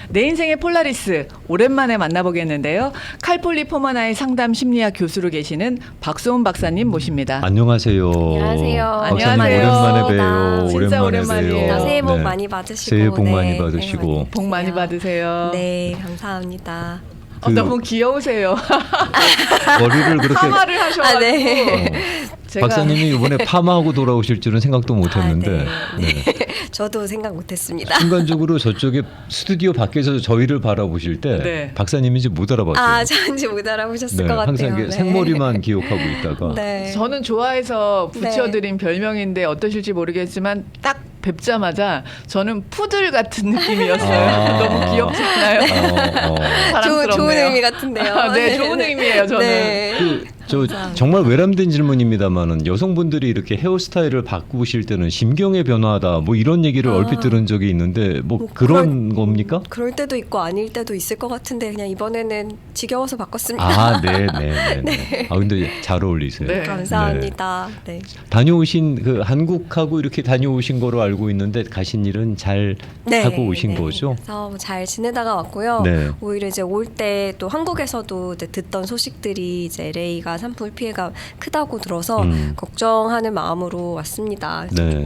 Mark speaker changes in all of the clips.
Speaker 1: 내 인생의 폴라리스 오랜만에 만나보겠는데요. 칼폴리포머나의 상담 심리학 교수로 계시는 박소은 박사님 모십니다.
Speaker 2: 안녕하세요.
Speaker 3: 안녕하세요.
Speaker 2: 박사님
Speaker 1: 안녕하세요.
Speaker 2: 오랜만에 봬요.
Speaker 1: 진짜 오랜만이에요.
Speaker 2: 봬요.
Speaker 3: 새해 복
Speaker 2: 네.
Speaker 3: 많이 받으시고
Speaker 2: 새해 복 많이
Speaker 3: 네,
Speaker 2: 받으시고.
Speaker 1: 복 많이 받으세요.
Speaker 3: 네, 감사합니다.
Speaker 1: 너무 귀여우세요.
Speaker 2: 머리를 그렇게
Speaker 1: 파마를 하셔가지고.
Speaker 3: 네.
Speaker 1: 제가
Speaker 2: 박사님이 이번에 파마하고 돌아오실 줄은 생각도 못했는데
Speaker 3: 네. 저도 생각 못했습니다.
Speaker 2: 순간적으로 저쪽에 스튜디오 밖에서 저희를 바라보실 때
Speaker 1: 네.
Speaker 2: 박사님인지 못 알아봤어요.
Speaker 3: 아, 저인지 못 알아보셨을
Speaker 2: 네,
Speaker 3: 것 같아요.
Speaker 2: 항상 이렇게
Speaker 3: 네.
Speaker 2: 생머리만 기억하고 있다가
Speaker 3: 네.
Speaker 1: 저는 좋아해서 붙여드린 별명인데 어떠실지 모르겠지만 딱 뵙자마자 저는 푸들 같은 느낌이었어요.
Speaker 2: 아.
Speaker 1: 너무 귀엽지 않나요? 사랑스럽네요.
Speaker 3: 좋은 의미 같은데요.
Speaker 1: 네, 좋은 의미예요. 저는.
Speaker 3: 네.
Speaker 2: 저
Speaker 3: 감사합니다.
Speaker 2: 정말 외람된 질문입니다만은 여성분들이 이렇게 헤어스타일을 바꾸실 때는 심경의 변화다 뭐 이런 얘기를 얼핏 들은 적이 있는데 뭐 그런 겁니까?
Speaker 3: 그럴 때도 있고 아닐 때도 있을 것 같은데 그냥 이번에는 지겨워서 바꿨습니다.
Speaker 2: 아, 네. 아 근데 잘 어울리세요.
Speaker 1: 네.
Speaker 3: 감사합니다. 네.
Speaker 2: 다녀오신 그 한국하고 이렇게 다녀오신 거로 알고 있는데 가신 일은 잘 하고 오신 거죠?
Speaker 3: 그래서 잘 지내다가 왔고요.
Speaker 2: 네.
Speaker 3: 오히려 이제 올 때 또 한국에서도 이제 듣던 소식들이 이제 LA가 산불 피해가 크다고 들어서 걱정하는 마음으로 왔습니다. 그래서
Speaker 2: 네.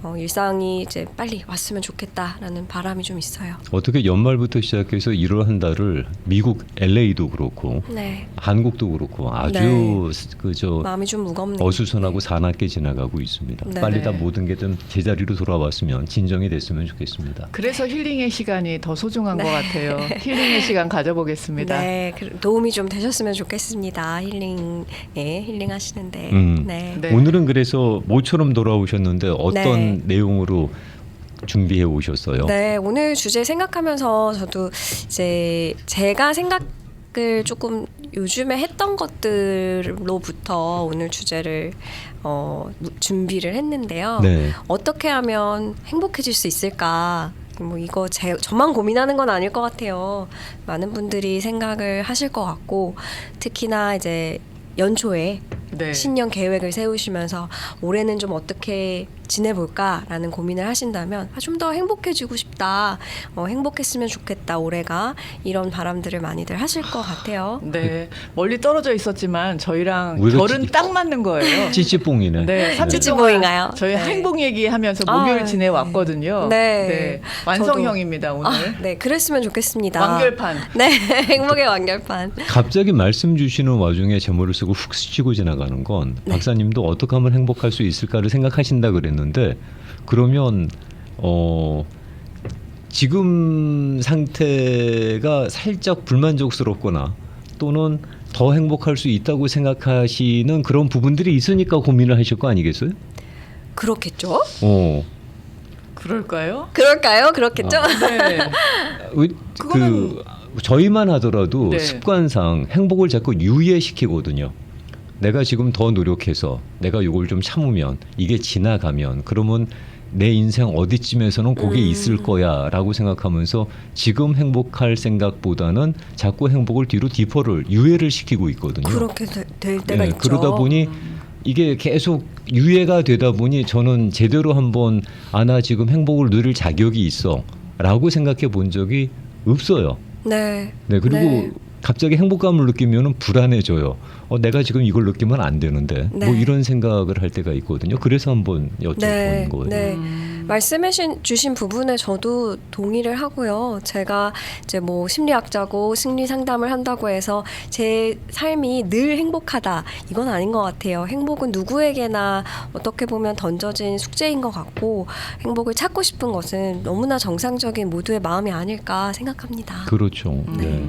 Speaker 3: 조금 일상이 이제 빨리 왔으면 좋겠다라는 바람이 좀 있어요.
Speaker 2: 어떻게 연말부터 시작해서 1월 한 달을 미국 LA도 그렇고
Speaker 3: 네.
Speaker 2: 한국도 그렇고 아주
Speaker 3: 네.
Speaker 2: 그저
Speaker 3: 마음이 좀 무겁네요.
Speaker 2: 어수선하고 사납게 지나가고 있습니다.
Speaker 3: 네.
Speaker 2: 빨리 다 모든 게 좀 제자리로 돌아왔으면 진정이 됐으면 좋겠습니다.
Speaker 1: 그래서 힐링의 시간이 더 소중한
Speaker 3: 네.
Speaker 1: 것 같아요. 힐링의 시간 가져보겠습니다.
Speaker 3: 네, 도움이 좀 되셨으면 좋겠습니다. 힐링하시는데. 네.
Speaker 1: 네.
Speaker 2: 오늘은 그래서 모처럼 돌아오셨는데 어떤
Speaker 3: 네.
Speaker 2: 내용으로 준비해 오셨어요?
Speaker 3: 네, 오늘 주제 생각하면서 저도 이제 제가 생각을 조금 요즘에 했던 것들로부터 오늘 주제를 준비를 했는데요.
Speaker 2: 네.
Speaker 3: 어떻게 하면 행복해질 수 있을까? 뭐 이거 저만 고민하는 건 아닐 것 같아요. 많은 분들이 생각을 하실 것 같고 특히나 이제 연초에
Speaker 1: 네.
Speaker 3: 신년 계획을 세우시면서 올해는 좀 어떻게 지내볼까라는 고민을 하신다면 좀 더 행복해지고 싶다, 행복했으면 좋겠다 올해가 이런 바람들을 많이들 하실 것 같아요.
Speaker 1: 네. 멀리 떨어져 있었지만 저희랑
Speaker 2: 우리가
Speaker 1: 결은 딱 맞는 거예요.
Speaker 2: 찌찌뽕이네.
Speaker 1: 네, 3주
Speaker 3: 찌찌보잉가요?
Speaker 1: 동안 저희
Speaker 3: 네.
Speaker 1: 행복 얘기하면서
Speaker 3: 아,
Speaker 1: 목요일
Speaker 3: 네.
Speaker 1: 지내왔거든요.
Speaker 3: 네.
Speaker 1: 완성형입니다 오늘.
Speaker 3: 네, 그랬으면 좋겠습니다.
Speaker 1: 완결판.
Speaker 3: 네, 행복의 완결판.
Speaker 2: 갑자기 말씀 주시는 와중에 제 머리를 쓰고 훅 스치고 지나가는 건 박사님도 어떻게 하면 행복할 수 있을까를 생각하신다 그랬는데 그러면 지금 상태가 살짝 불만족스럽거나 또는 더 행복할 수 있다고 생각하시는 그런 부분들이 있으니까 고민을 하실 거 아니겠어요?
Speaker 3: 그렇겠죠?
Speaker 1: 그럴까요?
Speaker 3: 그럴까요? 그렇겠죠?
Speaker 1: 네.
Speaker 2: 그 저희만 하더라도
Speaker 1: 네.
Speaker 2: 습관상 행복을 자꾸 유예시키거든요. 내가 지금 더 노력해서 내가 이걸 좀 참으면 이게 지나가면 그러면 내 인생 어디쯤에서는 그게 있을 거야라고 생각하면서 지금 행복할 생각보다는 자꾸 행복을 뒤로 디퍼를 유예를 시키고 있거든요.
Speaker 3: 그렇게 될 때가 있죠.
Speaker 2: 그러다 보니 이게 계속 유예가 되다 보니 저는 제대로 한번 나 지금 행복을 누릴 자격이 있어라고 생각해 본 적이 없어요.
Speaker 3: 네.
Speaker 2: 그리고
Speaker 3: 네.
Speaker 2: 갑자기 행복감을 느끼면 불안해져요. 내가 지금 이걸 느끼면 안 되는데
Speaker 3: 네.
Speaker 2: 뭐 이런 생각을 할 때가 있거든요. 그래서 한번 여쭤본 거예요.
Speaker 3: 네. 말씀해 주신 부분에 저도 동의를 하고요. 제가 이제 뭐 심리학자고 심리 상담을 한다고 해서 제 삶이 늘 행복하다 이건 아닌 것 같아요. 행복은 누구에게나 어떻게 보면 던져진 숙제인 것 같고 행복을 찾고 싶은 것은 너무나 정상적인 모두의 마음이 아닐까 생각합니다.
Speaker 2: 그렇죠. 네.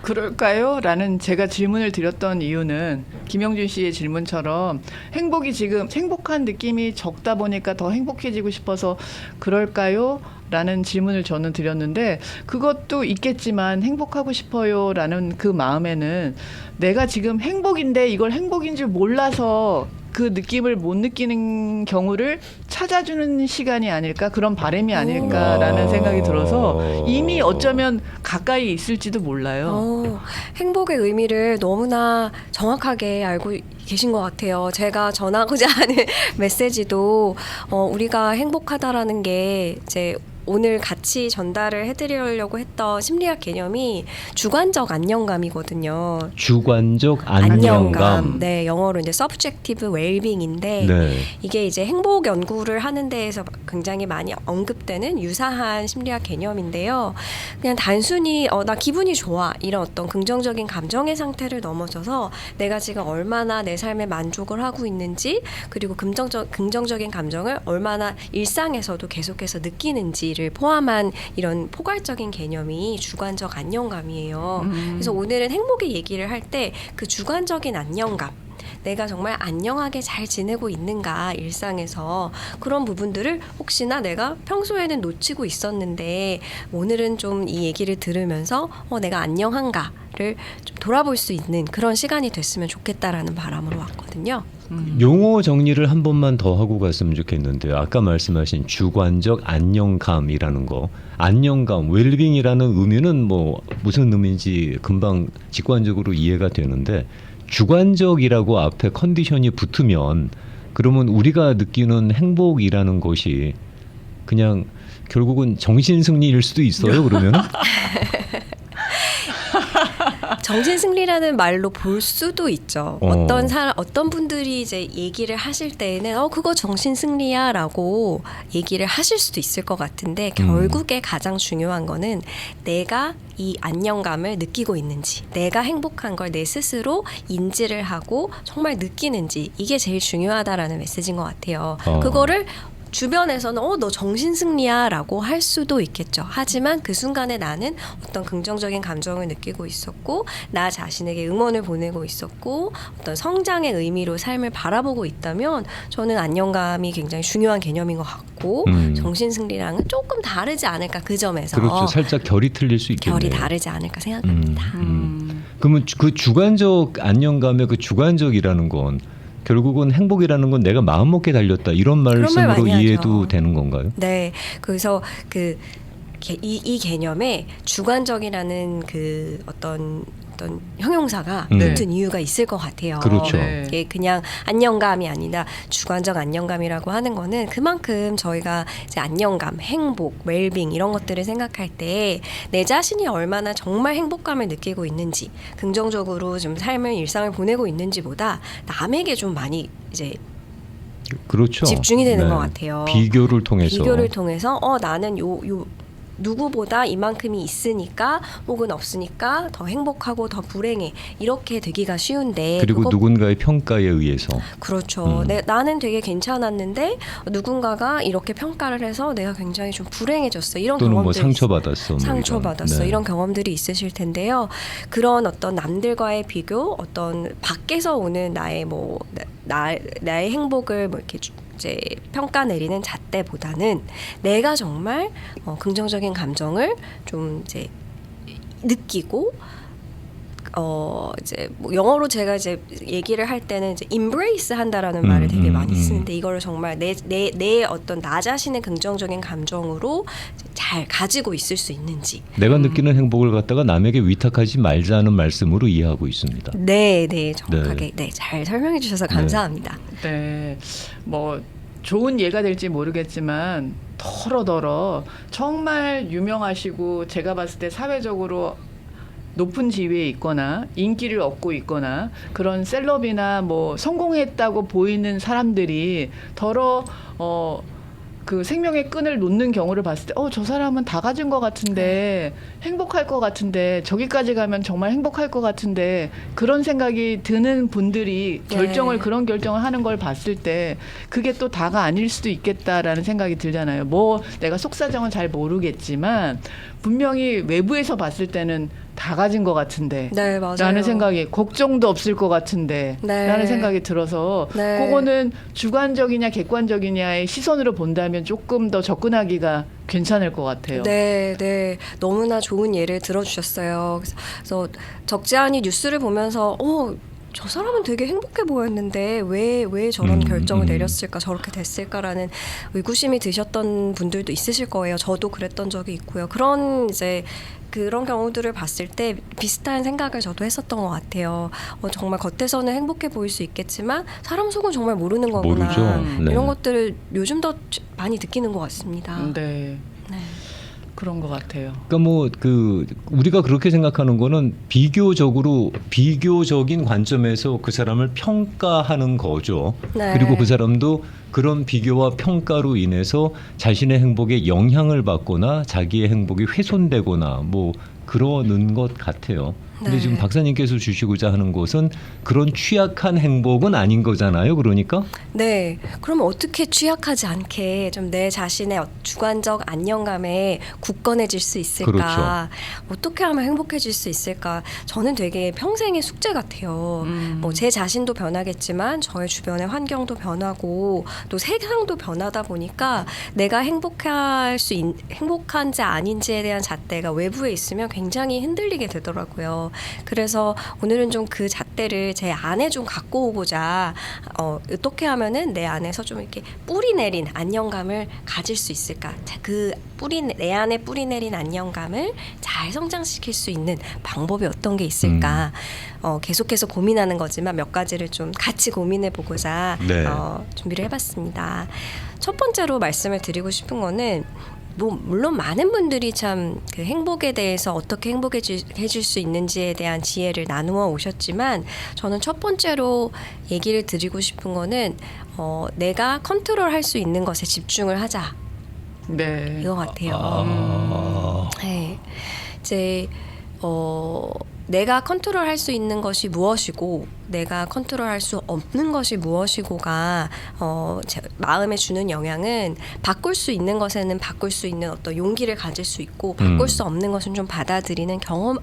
Speaker 1: 그럴까요? 라는 제가 질문을 드렸던 이유는 김영준 씨의 질문처럼 행복이 지금 행복한 느낌이 적다 보니까 더 행복해지고 싶어서 그럴까요? 라는 질문을 저는 드렸는데 그것도 있겠지만 행복하고 싶어요 라는 그 마음에는 내가 지금 행복인데 이걸 행복인 줄 몰라서 그 느낌을 못 느끼는 경우를 찾아주는 시간이 아닐까 그런 바람이 아닐까라는 생각이 들어서 이미 어쩌면 가까이 있을지도 몰라요.
Speaker 3: 행복의 의미를 너무나 정확하게 알고 계신 것 같아요. 제가 전하고자 하는 메시지도 우리가 행복하다라는 게 이제 오늘 같이 전달을 해드리려고 했던 심리학 개념이 주관적 안녕감이거든요.
Speaker 2: 주관적 안녕감.
Speaker 3: 네, 영어로 이제 subjective well-being인데
Speaker 2: 네.
Speaker 3: 이게 이제 행복 연구를 하는 데에서 굉장히 많이 언급되는 유사한 심리학 개념인데요. 그냥 단순히 나 기분이 좋아 이런 어떤 긍정적인 감정의 상태를 넘어서서 내가 지금 얼마나 내 삶에 만족을 하고 있는지 그리고 긍정적인 감정을 얼마나 일상에서도 계속해서 느끼는지를 포함한 이런 포괄적인 개념이 주관적 안녕감이에요. 그래서 오늘은 행복의 얘기를 할 때 그 주관적인 안녕감 내가 정말 안녕하게 잘 지내고 있는가 일상에서 그런 부분들을 혹시나 내가 평소에는 놓치고 있었는데 오늘은 좀 이 얘기를 들으면서 내가 안녕한가를 좀 돌아볼 수 있는 그런 시간이 됐으면 좋겠다라는 바람으로 왔거든요.
Speaker 2: 용어 정리를 한 번만 더 하고 갔으면 좋겠는데요. 아까 말씀하신 주관적 안녕감이라는 거, 안녕감, 웰빙이라는 의미는 뭐 무슨 의미인지 금방 직관적으로 이해가 되는데 주관적이라고 앞에 컨디션이 붙으면 그러면 우리가 느끼는 행복이라는 것이 그냥 결국은 정신승리일 수도 있어요. 그러면
Speaker 3: 정신승리라는 말로 볼 수도 있죠. 어떤 분들이 이제 얘기를 하실 때에는 그거 정신승리야라고 얘기를 하실 수도 있을 것 같은데 결국에 가장 중요한 거는 내가 이 안녕감을 느끼고 있는지 내가 행복한 걸 내 스스로 인지를 하고 정말 느끼는지 이게 제일 중요하다라는 메시지인 것 같아요. 그거를 주변에서는 너 정신승리야 라고 할 수도 있겠죠. 하지만 그 순간에 나는 어떤 긍정적인 감정을 느끼고 있었고 나 자신에게 응원을 보내고 있었고 어떤 성장의 의미로 삶을 바라보고 있다면 저는 안녕감이 굉장히 중요한 개념인 것 같고 정신승리랑은 조금 다르지 않을까 그 점에서
Speaker 2: 그렇죠. 살짝 결이 틀릴 수 있겠네요.
Speaker 3: 결이 다르지 않을까 생각합니다.
Speaker 2: 그러면 그 주관적 안녕감의 그 주관적이라는 건 결국은 행복이라는 건 내가 마음먹게 달렸다 이런 말씀으로 이해도 되는 건가요?
Speaker 3: 네, 그래서 이 개념에 주관적이라는 그 어떤 형용사가 붙은 이유가 있을 것 같아요.
Speaker 2: 그렇죠.
Speaker 3: 이게 그냥 안녕감이 아니라 주관적 안녕감이라고 하는 거는 그만큼 저희가 이제 안녕감, 행복, 웰빙 이런 것들을 생각할 때 내 자신이 얼마나 정말 행복감을 느끼고 있는지, 긍정적으로 좀 삶을 일상을 보내고 있는지보다 남에게 좀 많이 이제
Speaker 2: 그렇죠.
Speaker 3: 집중이 되는 것 같아요.
Speaker 2: 비교를 통해서
Speaker 3: 나는 누구보다 이만큼이 있으니까 혹은 없으니까 더 행복하고 더 불행해 이렇게 되기가 쉬운데
Speaker 2: 그리고 누군가의 평가에 의해서
Speaker 3: 그렇죠. 나는 되게 괜찮았는데 누군가가 이렇게 평가를 해서 내가 굉장히 좀 불행해졌어 이런
Speaker 2: 또는
Speaker 3: 경험들이
Speaker 2: 상처받았어
Speaker 3: 네. 이런 경험들이 있으실 텐데요. 그런 어떤 남들과의 비교 어떤 밖에서 오는 나의 나의 행복을 이렇게 이제 평가 내리는 잣대보다는 내가 정말 긍정적인 감정을 좀 이제 느끼고 이제 영어로 제가 이제 얘기를 할 때는 이제 embrace 한다라는 말을 되게 많이 쓰는데 이거를 정말 내 어떤 나 자신의 긍정적인 감정으로 잘 가지고 있을 수 있는지
Speaker 2: 내가 느끼는 행복을 갖다가 남에게 위탁하지 말자는 말씀으로 이해하고 있습니다.
Speaker 3: 네, 정확하게 잘 설명해 주셔서 감사합니다.
Speaker 1: 네, 뭐 좋은 예가 될지 모르겠지만 더러더러 정말 유명하시고 제가 봤을 때 사회적으로 높은 지위에 있거나 인기를 얻고 있거나 그런 셀럽이나 뭐 성공했다고 보이는 사람들이 그 생명의 끈을 놓는 경우를 봤을 때 저 사람은 다 가진 것 같은데 행복할 것 같은데 저기까지 가면 정말 행복할 것 같은데 그런 생각이 드는 분들이 그런 결정을 하는 걸 봤을 때 그게 또 다가 아닐 수도 있겠다라는 생각이 들잖아요. 뭐 내가 속사정은 잘 모르겠지만 분명히 외부에서 봤을 때는 다 가진 것 같은데
Speaker 3: 네, 맞아요.
Speaker 1: 라는 생각이 걱정도 없을 것 같은데 라는 생각이 들어서 그거는 주관적이냐 객관적이냐의 시선으로 본다면 조금 더 접근하기가 괜찮을 것 같아요.
Speaker 3: 네. 너무나 좋은 예를 들어주셨어요. 그래서 적지 않은 뉴스를 보면서 저 사람은 되게 행복해 보였는데 왜 저런 결정을 내렸을까 저렇게 됐을까라는 의구심이 드셨던 분들도 있으실 거예요. 저도 그랬던 적이 있고요. 그런 경우들을 봤을 때 비슷한 생각을 저도 했었던 것 같아요. 정말 겉에서는 행복해 보일 수 있겠지만 사람 속은 정말 모르는 거구나.
Speaker 2: 모르죠. 네.
Speaker 3: 이런 것들을 요즘 더 많이 느끼는 것 같습니다.
Speaker 1: 네.
Speaker 3: 네.
Speaker 1: 그런 것 같아요.
Speaker 2: 그러니까 뭐 그 우리가 그렇게 생각하는 거는 비교적인 관점에서 그 사람을 평가하는 거죠.
Speaker 3: 네.
Speaker 2: 그리고 그 사람도 그런 비교와 평가로 인해서 자신의 행복에 영향을 받거나 자기의 행복이 훼손되거나 뭐 그러는 것 같아요. 근데
Speaker 3: 네.
Speaker 2: 지금 박사님께서 주시고자 하는 것은 그런 취약한 행복은 아닌 거잖아요. 그러니까
Speaker 3: 네. 그럼 어떻게 취약하지 않게 좀 내 자신의 주관적 안정감에 굳건해질 수 있을까?
Speaker 2: 그렇죠.
Speaker 3: 어떻게 하면 행복해질 수 있을까? 저는 되게 평생의 숙제 같아요. 뭐 제 자신도 변하겠지만 저의 주변의 환경도 변하고 또 세상도 변하다 보니까 내가 행복한지 아닌지에 대한 잣대가 외부에 있으면 굉장히 흔들리게 되더라고요. 그래서 오늘은 좀 그 잣대를 제 안에 좀 갖고 오고자 어떻게 하면은 내 안에서 좀 이렇게 뿌리 내린 안정감을 가질 수 있을까? 내 안에 뿌리 내린 안정감을 잘 성장시킬 수 있는 방법이 어떤 게 있을까? 계속해서 고민하는 거지만 몇 가지를 좀 같이 고민해 보고자
Speaker 2: 네.
Speaker 3: 준비를 해봤습니다. 첫 번째로 말씀을 드리고 싶은 거는 뭐 물론 많은 분들이 참 그 행복에 대해서 어떻게 행복해질 수 있는지에 대한 지혜를 나누어 오셨지만 저는 첫 번째로 얘기를 드리고 싶은 거는 내가 컨트롤할 수 있는 것에 집중을 하자
Speaker 1: 네.
Speaker 3: 이거 같아요. 네. 이제 내가 컨트롤할 수 있는 것이 무엇이고 내가 컨트롤할 수 없는 것이 무엇이고가 제 마음에 주는 영향은 바꿀 수 있는 것에는 바꿀 수 있는 어떤 용기를 가질 수 있고 바꿀 수 없는 것은 좀 받아들이는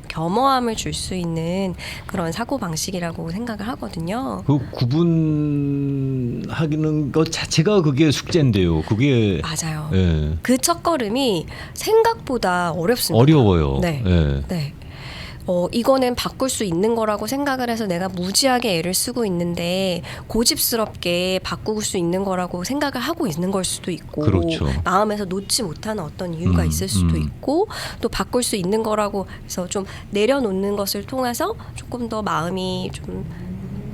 Speaker 3: 겸허함을 줄 수 있는 그런 사고 방식이라고 생각을 하거든요.
Speaker 2: 그 구분하는 것 자체가 그게 숙제인데요. 그게
Speaker 3: 맞아요.
Speaker 2: 예.
Speaker 3: 그 첫걸음이 생각보다 어렵습니다.
Speaker 2: 어려워요.
Speaker 3: 네.
Speaker 2: 예.
Speaker 3: 네. 이거는 바꿀 수 있는 거라고 생각을 해서 내가 무지하게 애를 쓰고 있는데 고집스럽게 바꿀 수 있는 거라고 생각을 하고 있는 걸 수도 있고
Speaker 2: 그렇죠.
Speaker 3: 마음에서 놓지 못하는 어떤 이유가 있을 수도 있고 또 바꿀 수 있는 거라고 해서 좀 내려놓는 것을 통해서 조금 더 마음이 좀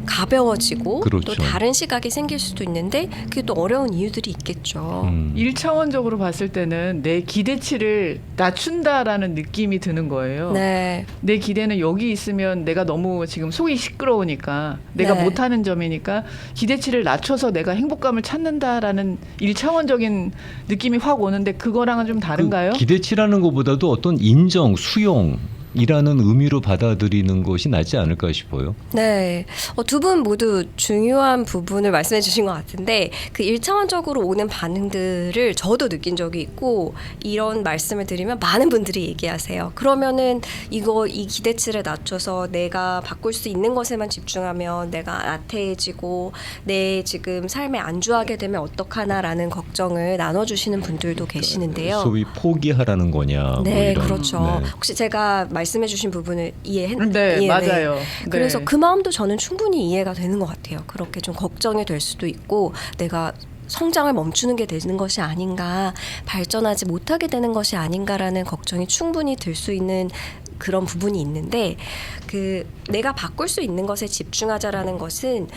Speaker 3: 가벼워지고
Speaker 2: 그렇죠.
Speaker 3: 또 다른 시각이 생길 수도 있는데 그게 또 어려운 이유들이 있겠죠.
Speaker 1: 1차원적으로 봤을 때는 내 기대치를 낮춘다라는 느낌이 드는 거예요.
Speaker 3: 네.
Speaker 1: 내 기대는 여기 있으면 내가 너무 지금 속이 시끄러우니까 내가
Speaker 3: 네.
Speaker 1: 못하는 점이니까 기대치를 낮춰서 내가 행복감을 찾는다라는 1차원적인 느낌이 확 오는데 그거랑은 좀 다른가요?
Speaker 2: 그 기대치라는 것보다도 어떤 인정, 수용이라는 의미로 받아들이는 것이 낫지 않을까 싶어요.
Speaker 3: 네. 두 분 모두 중요한 부분을 말씀해 주신 것 같은데 그 1차원적으로 오는 반응들을 저도 느낀 적이 있고 이런 말씀을 드리면 많은 분들이 얘기하세요. 그러면은 이 기대치를 낮춰서 내가 바꿀 수 있는 것에만 집중하면 내가 나태해지고 내 지금 삶에 안주하게 되면 어떡하나라는 걱정을 나눠주시는 분들도 계시는데요.
Speaker 2: 소위 포기하라는 거냐. 뭐
Speaker 3: 네,
Speaker 2: 이런.
Speaker 3: 그렇죠.
Speaker 2: 네.
Speaker 3: 혹시 제가 말씀해주신 부분을
Speaker 1: 네, 맞아요.
Speaker 3: 그래서
Speaker 1: 네.
Speaker 3: 그 마음도 저는 충분히 이해가 되는 것 같아요. 그렇게 좀 걱정이 될 수도 있고 내가 성장을 멈추는 게 되는 것이 아닌가, 발전하지 못하게 되는 것이 아닌가라는 걱정이 충분히 들 수 있는 그런 부분이 있는데 내가 바꿀 수 있는 것에 집중하자라는 것은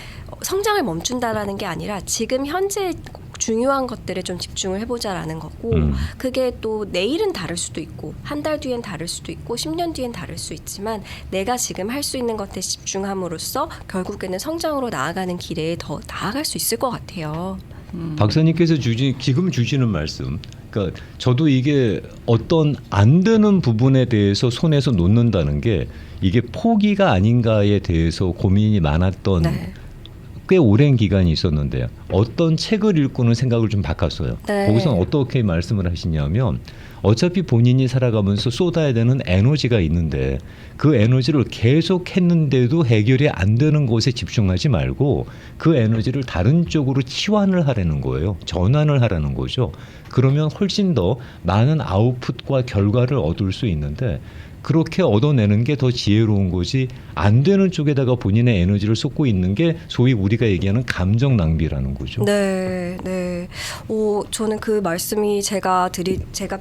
Speaker 3: 성장을 멈춘다라는 게 아니라 지금 현재 중요한 것들에 좀 집중을 해보자라는 거고 그게 또 내일은 다를 수도 있고 한 달 뒤엔 다를 수도 있고 10년 뒤엔 다를 수 있지만 내가 지금 할 수 있는 것에 집중함으로써 결국에는 성장으로 나아가는 길에 더 나아갈 수 있을 것 같아요.
Speaker 2: 박사님께서 지금 주시는 말씀, 그러니까 저도 이게 어떤 안 되는 부분에 대해서 손에서 놓는다는 게 이게 포기가 아닌가에 대해서 고민이 많았던
Speaker 3: 네.
Speaker 2: 꽤 오랜 기간이 있었는데요. 어떤 책을 읽고는 생각을 좀 바꿨어요.
Speaker 3: 네.
Speaker 2: 거기서는 어떻게 말씀을 하시냐면 어차피 본인이 살아가면서 쏟아야 되는 에너지가 있는데 그 에너지를 계속 했는데도 해결이 안 되는 것에 집중하지 말고 그 에너지를 다른 쪽으로 치환을 하라는 거예요. 전환을 하라는 거죠. 그러면 훨씬 더 많은 아웃풋과 결과를 얻을 수 있는데 그렇게 얻어내는 게 더 지혜로운 거지 안 되는 쪽에다가 본인의 에너지를 쏟고 있는 게 소위 우리가 얘기하는 감정 낭비라는 거죠.
Speaker 3: 네, 네. 저는 그 말씀이 제가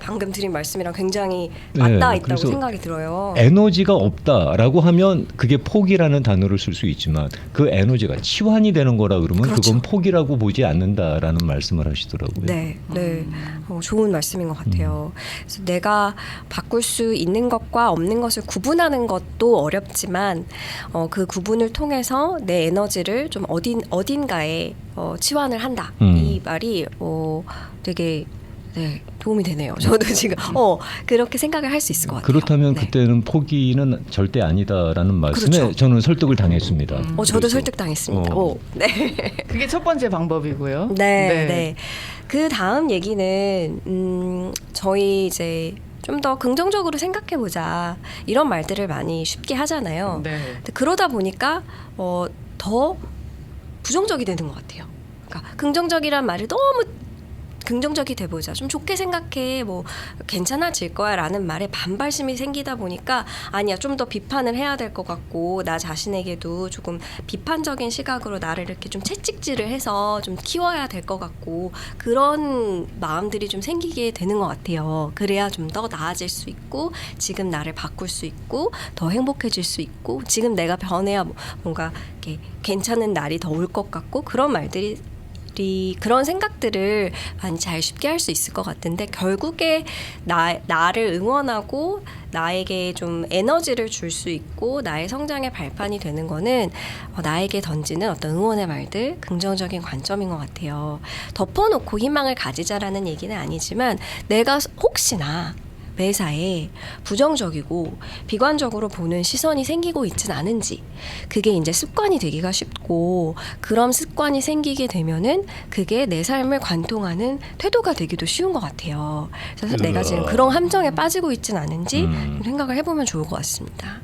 Speaker 3: 방금 드린 말씀이랑 굉장히 맞닿아 있다고
Speaker 2: 그래서
Speaker 3: 생각이 들어요.
Speaker 2: 에너지가 없다라고 하면 그게 포기라는 단어를 쓸 수 있지만 그 에너지가 치환이 되는 거라 그러면
Speaker 3: 그렇죠.
Speaker 2: 그건 포기라고 보지 않는다라는 말씀을 하시더라고요.
Speaker 3: 네. 좋은 말씀인 것 같아요. 그래서 내가 바꿀 수 있는 것과 없는 것을 구분하는 것도 어렵지만 그 구분을 통해서 내 에너지를 좀 어딘가에 치환을 한다. 이 말이 되게 도움이 되네요. 저도 지금 그렇게 생각을 할 수 있을 것 같아요.
Speaker 2: 그렇다면
Speaker 3: 네.
Speaker 2: 그때는 포기는 절대 아니다라는 말씀에
Speaker 3: 그렇죠.
Speaker 2: 저는 설득을 당했습니다.
Speaker 3: 저도
Speaker 2: 그래서,
Speaker 3: 설득당했습니다. 네.
Speaker 1: 그게 첫 번째 방법이고요.
Speaker 3: 네. 그 다음 얘기는 저희 이제 좀 더 긍정적으로 생각해 보자 이런 말들을 많이 쉽게 하잖아요.
Speaker 1: 네.
Speaker 3: 근데 그러다 보니까 더 부정적이 되는 것 같아요. 그러니까 긍정적이란 말을 너무 긍정적이 돼보자. 좀 좋게 생각해. 뭐 괜찮아질 거야 라는 말에 반발심이 생기다 보니까 아니야. 좀 더 비판을 해야 될 것 같고 나 자신에게도 조금 비판적인 시각으로 나를 이렇게 좀 채찍질을 해서 좀 키워야 될 것 같고 그런 마음들이 좀 생기게 되는 것 같아요. 그래야 좀 더 나아질 수 있고 지금 나를 바꿀 수 있고 더 행복해질 수 있고 지금 내가 변해야 뭔가 이렇게 괜찮은 날이 더 올 것 같고 그런 말들이 그런 생각들을 많이 잘 쉽게 할 수 있을 것 같은데 결국에 나를 응원하고 나에게 좀 에너지를 줄 수 있고 나의 성장의 발판이 되는 거는 나에게 던지는 어떤 응원의 말들 긍정적인 관점인 것 같아요. 덮어놓고 희망을 가지자라는 얘기는 아니지만 내가 혹시나 매사에 부정적이고 비관적으로 보는 시선이 생기고 있진 않은지 그게 이제 습관이 되기가 쉽고 그런 습관이 생기게 되면은 그게 내 삶을 관통하는 태도가 되기도 쉬운 것 같아요. 그래서 내가 지금 그런 함정에 빠지고 있진 않은지 생각을 해보면 좋을 것 같습니다.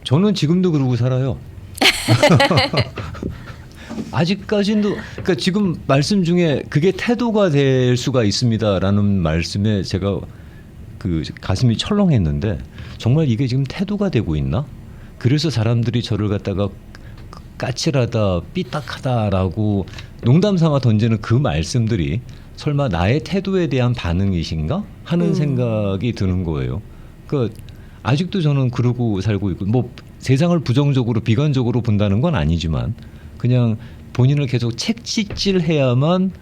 Speaker 2: 저는 지금도 그러고 살아요. 아직까지도 그러니까 지금 말씀 중에 그게 태도가 될 수가 있습니다라는 말씀에 제가 그 가슴이 철렁했는데 정말 이게 지금 태도가 되고 있나? 그래서 사람들이 저를 갖다가 까칠하다, 삐딱하다라고 농담 삼아 던지는 그 말씀들이 설마 나의 태도에 대한 반응이신가 하는 생각이 드는 거예요. 그러니까 아직도 저는 그러고 살고 있고 뭐 세상을 부정적으로 비관적으로 본다는 건 아니지만 그냥 본인을 계속 책찍질해야만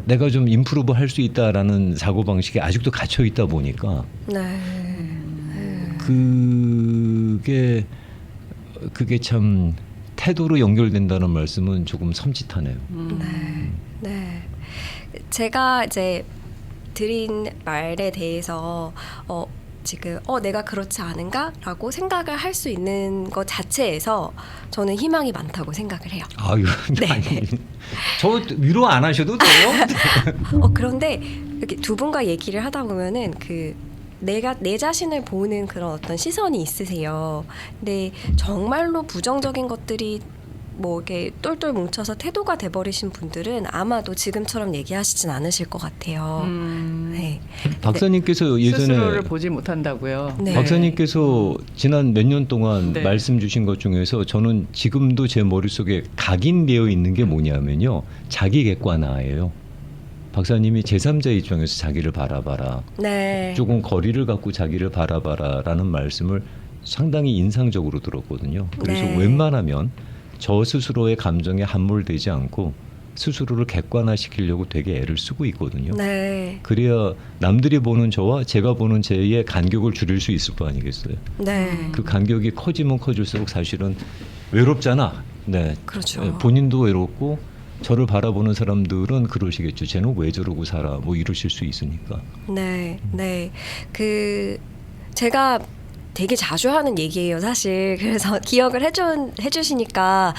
Speaker 2: 내가 좀 임프루브 할 수 있다라는 사고방식에 아직도 갇혀 있다 보니까 그게 참 태도로 연결된다는 말씀은 조금 섬찟하네요.
Speaker 3: 네. 제가 이제 드린 말에 대해서 지금 내가 그렇지 않은가라고 생각을 할 수 있는 것 자체에서 저는 희망이 많다고 생각을 해요.
Speaker 2: 아유,
Speaker 3: 네.
Speaker 2: 아니, 저 위로 안 하셔도 돼요.
Speaker 3: 그런데 이렇게 두 분과 얘기를 하다 보면은 내가 내 자신을 보는 그런 어떤 시선이 있으세요. 근데 정말로 부정적인 것들이 뭐 이렇게 똘똘 뭉쳐서 태도가 돼버리신 분들은 아마도 지금처럼 얘기하시진 않으실 것 같아요. 네.
Speaker 2: 박사님께서 예전에
Speaker 1: 스스로를 보지 못한다고요.
Speaker 3: 네.
Speaker 2: 박사님께서 지난 몇 년 동안
Speaker 1: 네.
Speaker 2: 말씀 주신 것 중에서 저는 지금도 제 머릿속에 각인되어 있는 게 뭐냐면요. 자기 객관화예요. 박사님이 제3자 입장에서 자기를 바라봐라.
Speaker 3: 네.
Speaker 2: 조금 거리를 갖고 자기를 바라봐라라는 말씀을 상당히 인상적으로 들었거든요. 그래서
Speaker 3: 네.
Speaker 2: 웬만하면 저 스스로의 감정에 함몰되지 않고 스스로를 객관화시키려고 되게 애를 쓰고 있거든요.
Speaker 3: 네.
Speaker 2: 그래야 남들이 보는 저와 제가 보는 쟤의 간격을 줄일 수 있을 거 아니겠어요.
Speaker 3: 네.
Speaker 2: 그 간격이 커지면 커질수록 사실은 외롭잖아. 네.
Speaker 3: 그렇죠.
Speaker 2: 본인도 외롭고 저를 바라보는 사람들은 그러시겠죠. 쟤는 왜 저러고 살아? 뭐 이러실 수 있으니까.
Speaker 3: 네. 제가 되게 자주 하는 얘기예요, 사실. 그래서 기억을 해주시니까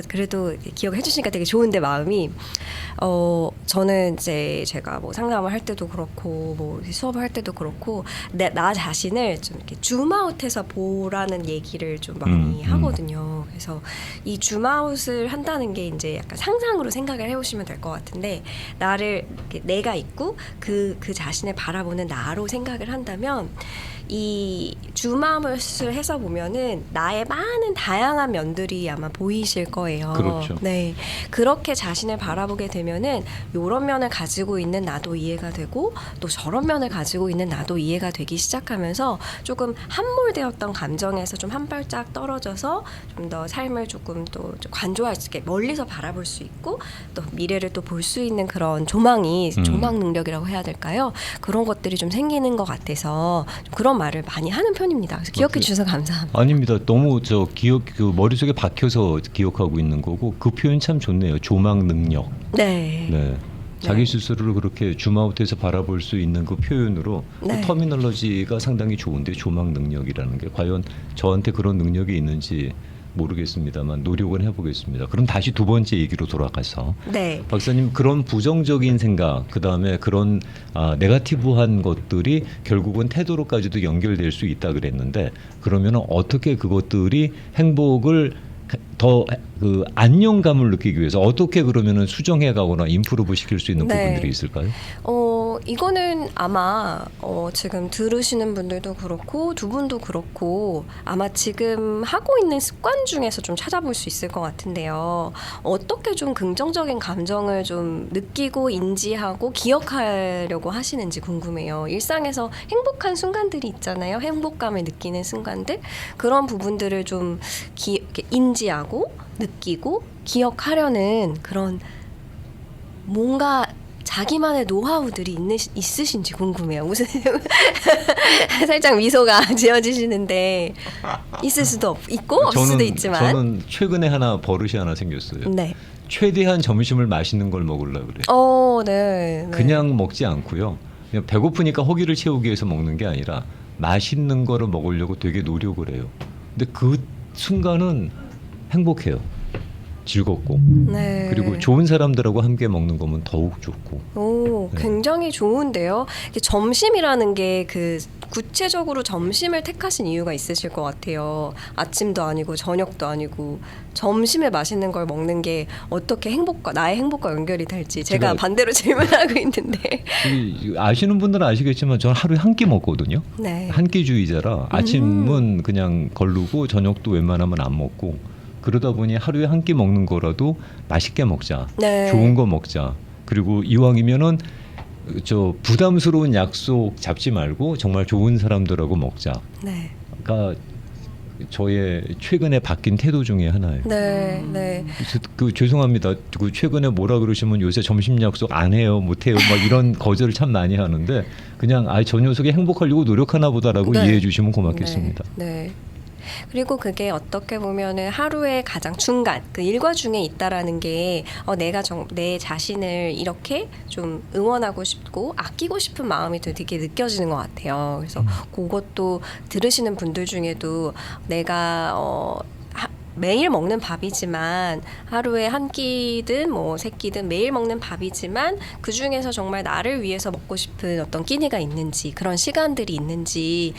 Speaker 3: 그래도 기억을 해주시니까 되게 좋은데 마음이 저는 이제 제가 뭐 상담을 할 때도 그렇고 뭐 수업을 할 때도 그렇고 나 자신을 좀 이렇게 줌아웃해서 보라는 얘기를 좀 많이 하거든요. 그래서 이 줌아웃을 한다는 게 이제 약간 상상으로 생각을 해보시면 될 것 같은데 나를 이렇게 내가 있고 그 자신을 바라보는 나로 생각을 한다면 이 줌아웃을 해서 보면은 나의 많은 다양한 면들이 아마 보이실 거예요.
Speaker 2: 그렇죠.
Speaker 3: 네, 그렇게 자신을 바라보게 되면은 이런 면을 가지고 있는 나도 이해가 되고 또 저런 면을 가지고 있는 나도 이해가 되기 시작하면서 조금 함몰되었던 감정에서 좀 한 발짝 떨어져서 좀 더 삶을 조금 또 관조할 수 있게 멀리서 바라볼 수 있고 또 미래를 또 볼 수 있는 그런 조망 능력이라고 해야 될까요? 그런 것들이 좀 생기는 것 같아서 좀 그런 말을 많이 하는 편입니다. 그래서 기억해 주셔서 감사합니다.
Speaker 2: 아닙니다. 너무 그 머릿속에 박혀서 기억하고 있는 거고 그 표현 참 좋네요. 조망 능력.
Speaker 3: 네.
Speaker 2: 네. 자기 스스로를 그렇게 줌아웃해서 바라볼 수 있는 그 표현으로
Speaker 3: 네.
Speaker 2: 그 터미널러지가 상당히 좋은데 조망 능력이라는 게 과연 저한테 그런 능력이 있는지 모르겠습니다만 노력은 해보겠습니다. 그럼 다시 두 번째 얘기로 돌아가서
Speaker 3: 네.
Speaker 2: 박사님 그런 부정적인 생각 그다음에 그런 네거티브한 것들이 결국은 태도로까지도 연결될 수 있다 그랬는데 그러면 어떻게 그것들이 행복을 더 그 안정감을 느끼기 위해서 어떻게 그러면은 수정해 가거나 임프루브 시킬 수 있는
Speaker 3: 네.
Speaker 2: 부분들이 있을까요?
Speaker 3: 이거는 아마 지금 들으시는 분들도 그렇고 두 분도 그렇고 아마 지금 하고 있는 습관 중에서 좀 찾아볼 수 있을 것 같은데요. 어떻게 좀 긍정적인 감정을 좀 느끼고 인지하고 기억하려고 하시는지 궁금해요. 일상에서 행복한 순간들이 있잖아요. 행복감을 느끼는 순간들. 그런 부분들을 좀 이렇게 인지하고 느끼고 기억하려는 그런 뭔가 자기만의 노하우들이 있으신지 궁금해요. 무슨 살짝 미소가 지어지시는데 있을 수도 있고 없을 수도 있지만
Speaker 2: 저는 최근에 버릇이 하나 생겼어요.
Speaker 3: 네.
Speaker 2: 최대한 점심을 맛있는 걸 먹으려고 그래요.
Speaker 3: 네.
Speaker 2: 그냥 먹지 않고요. 그냥 배고프니까 허기를 채우기 위해서 먹는 게 아니라 맛있는 거를 먹으려고 되게 노력을 해요. 근데 그 순간은 행복해요. 즐겁고
Speaker 3: 네.
Speaker 2: 그리고 좋은 사람들하고 함께 먹는 거면 더욱 좋고. 네.
Speaker 3: 굉장히 좋은데요. 이게 점심이라는 게 그 구체적으로 점심을 택하신 이유가 있으실 것 같아요. 아침도 아니고 저녁도 아니고 점심에 맛있는 걸 먹는 게 어떻게 나의 행복과 연결이 될지 제가 반대로 질문하고 있는데.
Speaker 2: 아시는 분들은 아시겠지만 저는 하루에 한 끼 먹거든요.
Speaker 3: 네.
Speaker 2: 한 끼주의자라 아침은 그냥 거르고 저녁도 웬만하면 안 먹고 그러다 보니 하루에 한 끼 먹는 거라도 맛있게 먹자.
Speaker 3: 네.
Speaker 2: 좋은 거 먹자. 그리고 이왕이면은 저 부담스러운 약속 잡지 말고 정말 좋은 사람들하고 먹자가
Speaker 3: 네.
Speaker 2: 저의 최근에 바뀐 태도 중에 하나예요.
Speaker 3: 네. 네.
Speaker 2: 그래서 죄송합니다. 그 최근에 뭐라 그러시면 요새 점심 약속 안 해요, 못 해요, 막 이런 거절을 참 많이 하는데 그냥 저 녀석이 행복하려고 노력하나 보다라고
Speaker 3: 네.
Speaker 2: 이해해 주시면 고맙겠습니다.
Speaker 3: 네. 그리고 그게 어떻게 보면은 하루의 가장 중간 그 일과 중에 있다라는 게 내가 내 자신을 이렇게 좀 응원하고 싶고 아끼고 싶은 마음이 되게 느껴지는 것 같아요. 그래서 그것도 들으시는 분들 중에도 내가 매일 먹는 밥이지만 하루에 한 끼든 뭐 세 끼든 매일 먹는 밥이지만 그 중에서 정말 나를 위해서 먹고 싶은 어떤 끼니가 있는지 그런 시간들이 있는지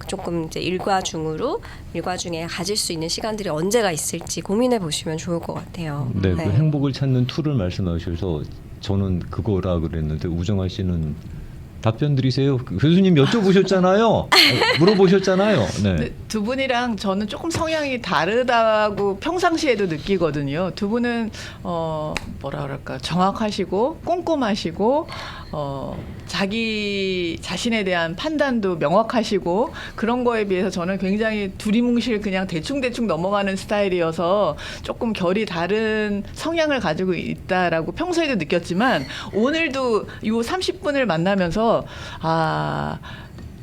Speaker 3: 조금 이제 일과 중에 가질 수 있는 시간들이 언제가 있을지 고민해 보시면 좋을 것 같아요.
Speaker 2: 네, 그 행복을 찾는 툴을 말씀하셔서 저는 그거라 그랬는데 우정아 씨는 답변 드리세요. 교수님 여쭤보셨잖아요. 물어보셨잖아요. 네.
Speaker 1: 두 분이랑 저는 조금 성향이 다르다고 평상시에도 느끼거든요. 두 분은 뭐라 그럴까 정확하시고 꼼꼼하시고 자기 자신에 대한 판단도 명확하시고 그런 거에 비해서 저는 굉장히 두리뭉실 그냥 대충대충 넘어가는 스타일이어서 조금 결이 다른 성향을 가지고 있다라고 평소에도 느꼈지만 오늘도 이 30분을 만나면서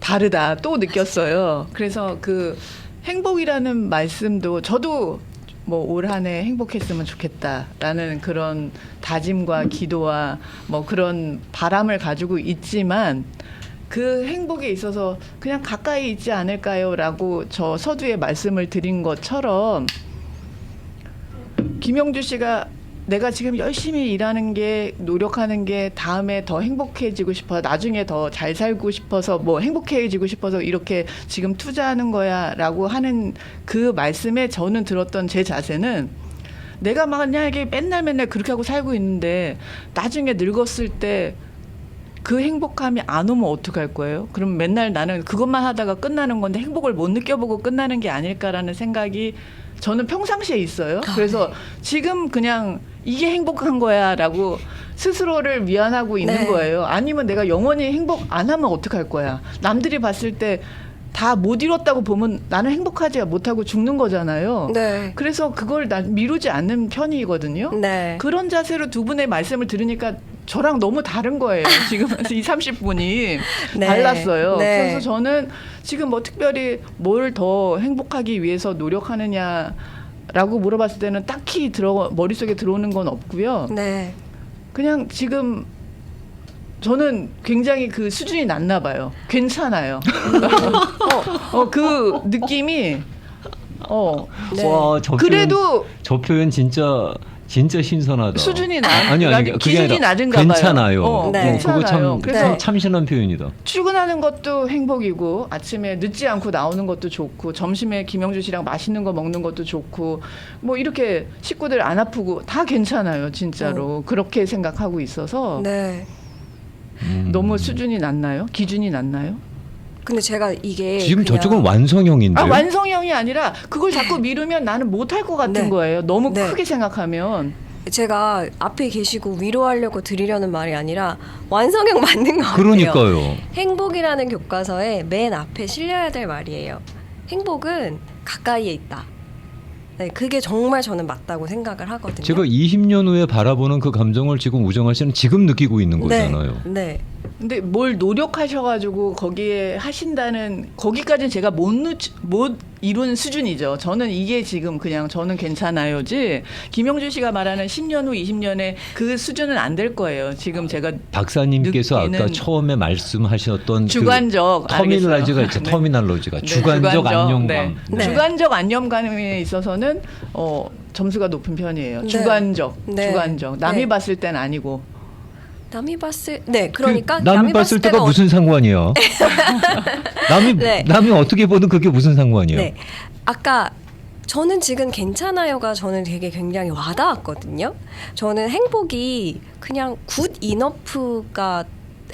Speaker 1: 다르다 또 느꼈어요. 그래서 그 행복이라는 말씀도 저도 뭐 올 한 해 행복했으면 좋겠다라는 그런 다짐과 기도와 뭐 그런 바람을 가지고 있지만 그 행복에 있어서 그냥 가까이 있지 않을까요?라고 저 서두에 말씀을 드린 것처럼 김영주 씨가 내가 지금 열심히 일하는 게 노력하는 게 다음에 더 행복해지고 싶어 나중에 더 잘 살고 싶어서 뭐 행복해지고 싶어서 이렇게 지금 투자하는 거야라고 하는 그 말씀에 저는 들었던 제 자세는 내가 만약에 맨날 그렇게 하고 살고 있는데 나중에 늙었을 때 그 행복함이 안 오면 어떡할 거예요? 그럼 맨날 나는 그것만 하다가 끝나는 건데 행복을 못 느껴보고 끝나는 게 아닐까라는 생각이 저는 평상시에 있어요. 그래서 지금 그냥 이게 행복한 거야라고 스스로를 위안하고 있는
Speaker 3: 네.
Speaker 1: 거예요. 아니면 내가 영원히 행복 안 하면 어떡할 거야? 남들이 봤을 때 다 못 이뤘다고 보면 나는 행복하지 못하고 죽는 거잖아요.
Speaker 3: 네.
Speaker 1: 그래서 그걸 난 미루지 않는 편이거든요.
Speaker 3: 네.
Speaker 1: 그런 자세로 두 분의 말씀을 들으니까 저랑 너무 다른 거예요. 지금 이 30분이
Speaker 3: 네.
Speaker 1: 달랐어요.
Speaker 3: 네.
Speaker 1: 그래서 저는 지금 뭐 특별히 뭘 더 행복하기 위해서 노력하느냐라고 물어봤을 때는 딱히 머릿속에 들어오는 건 없고요.
Speaker 3: 네.
Speaker 1: 그냥 지금 저는 굉장히 그 수준이 낮나 봐요. 괜찮아요. 그 느낌이
Speaker 3: 네.
Speaker 2: 와, 저
Speaker 1: 그래도
Speaker 2: 표현, 저 표현 진짜 신선하다.
Speaker 1: 수준이
Speaker 2: 아니 그게
Speaker 1: 기준이
Speaker 2: 아니라
Speaker 1: 낮은가 봐요.
Speaker 2: 괜찮아요.
Speaker 3: 네.
Speaker 2: 그거
Speaker 1: 괜찮아요. 그래서
Speaker 3: 네.
Speaker 2: 참신한 표현이다.
Speaker 1: 출근하는 것도 행복이고 아침에 늦지 않고 나오는 것도 좋고 점심에 김영주 씨랑 맛있는 거 먹는 것도 좋고 뭐 이렇게 식구들 안 아프고 다 괜찮아요. 진짜로. 그렇게 생각하고 있어서
Speaker 3: 네.
Speaker 1: 너무 수준이 낮나요? 기준이 낮나요?
Speaker 3: 근데 제가 이게
Speaker 2: 지금
Speaker 3: 그냥
Speaker 2: 저쪽은 완성형인데요.
Speaker 1: 완성형이 아니라 그걸 자꾸 미루면 나는 못할 것 같은
Speaker 3: 네.
Speaker 1: 거예요. 너무
Speaker 3: 네.
Speaker 1: 크게 생각하면.
Speaker 3: 제가 앞에 계시고 위로하려고 드리려는 말이 아니라 완성형 맞는 것 같아요.
Speaker 2: 그러니까요.
Speaker 3: 행복이라는 교과서에 맨 앞에 실려야 될 말이에요. 행복은 가까이에 있다. 네, 그게 정말 저는 맞다고 생각을 하거든요.
Speaker 2: 제가 20년 후에 바라보는 그 감정을 지금 우정아 씨는 지금 느끼고 있는 거잖아요.
Speaker 3: 네.
Speaker 1: 근데 뭘 노력하셔가지고 거기에 하신다는 거기까지는 제가 못 이룬 수준이죠. 저는 이게 지금 그냥 저는 괜찮아요지. 김영준 씨가 말하는 10년 후 20년에 그 수준은 안 될 거예요. 지금 제가
Speaker 2: 박사님께서
Speaker 1: 느끼는
Speaker 2: 아까 처음에 말씀하셨던
Speaker 1: 주관적
Speaker 2: 그 터미널로지가
Speaker 1: 알겠어요.
Speaker 2: 있죠.
Speaker 1: 네.
Speaker 2: 터미널로지가
Speaker 1: 네,
Speaker 2: 주관적 안정감.
Speaker 1: 네.
Speaker 3: 네.
Speaker 1: 주관적 안정감에 있어서는 점수가 높은 편이에요.
Speaker 3: 네.
Speaker 1: 주관적. 남이
Speaker 3: 네.
Speaker 1: 봤을 땐 아니고.
Speaker 3: 남이 봤을 그러니까
Speaker 2: 남이 봤을 때가 무슨 상관이야?
Speaker 3: 네.
Speaker 2: 남이 어떻게 보든 그게 무슨 상관이야?
Speaker 3: 네. 아까 저는 지금 괜찮아요가 저는 되게 굉장히 와닿았거든요. 저는 행복이 그냥 굿 이너프가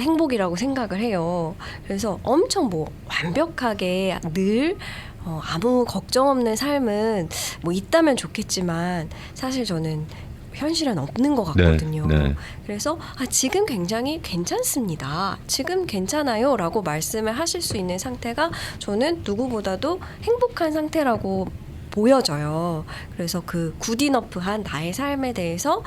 Speaker 3: 행복이라고 생각을 해요. 그래서 엄청 뭐 완벽하게 늘 아무 걱정 없는 삶은 뭐 있다면 좋겠지만 사실 저는 현실은 없는 것 같거든요.
Speaker 2: 네, 네.
Speaker 3: 그래서 지금 굉장히 괜찮습니다. 지금 괜찮아요 라고 말씀을 하실 수 있는 상태가 저는 누구보다도 행복한 상태라고 보여져요. 그래서 그 굿이너프한 나의 삶에 대해서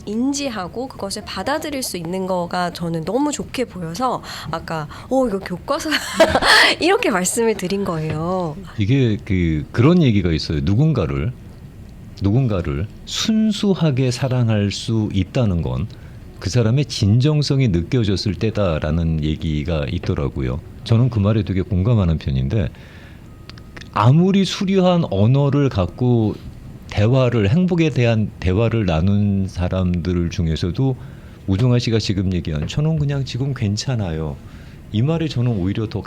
Speaker 3: 인지하고 그것을 받아들일 수 있는 거가 저는 너무 좋게 보여서 아까 이거 교과서 이렇게 말씀을 드린 거예요.
Speaker 2: 이게 그런 얘기가 있어요. 누군가를 순수하게 사랑할 수 있다는 건 그 사람의 진정성이 느껴졌을 때다라는 얘기가 있더라고요. 저는 그 말에 되게 공감하는 편인데 아무리 수려한 언어를 갖고 행복에 대한 대화를 나눈 사람들 중에서도 우정아 씨가 지금 얘기한 저는 그냥 지금 괜찮아요. 이 말에 저는 오히려 더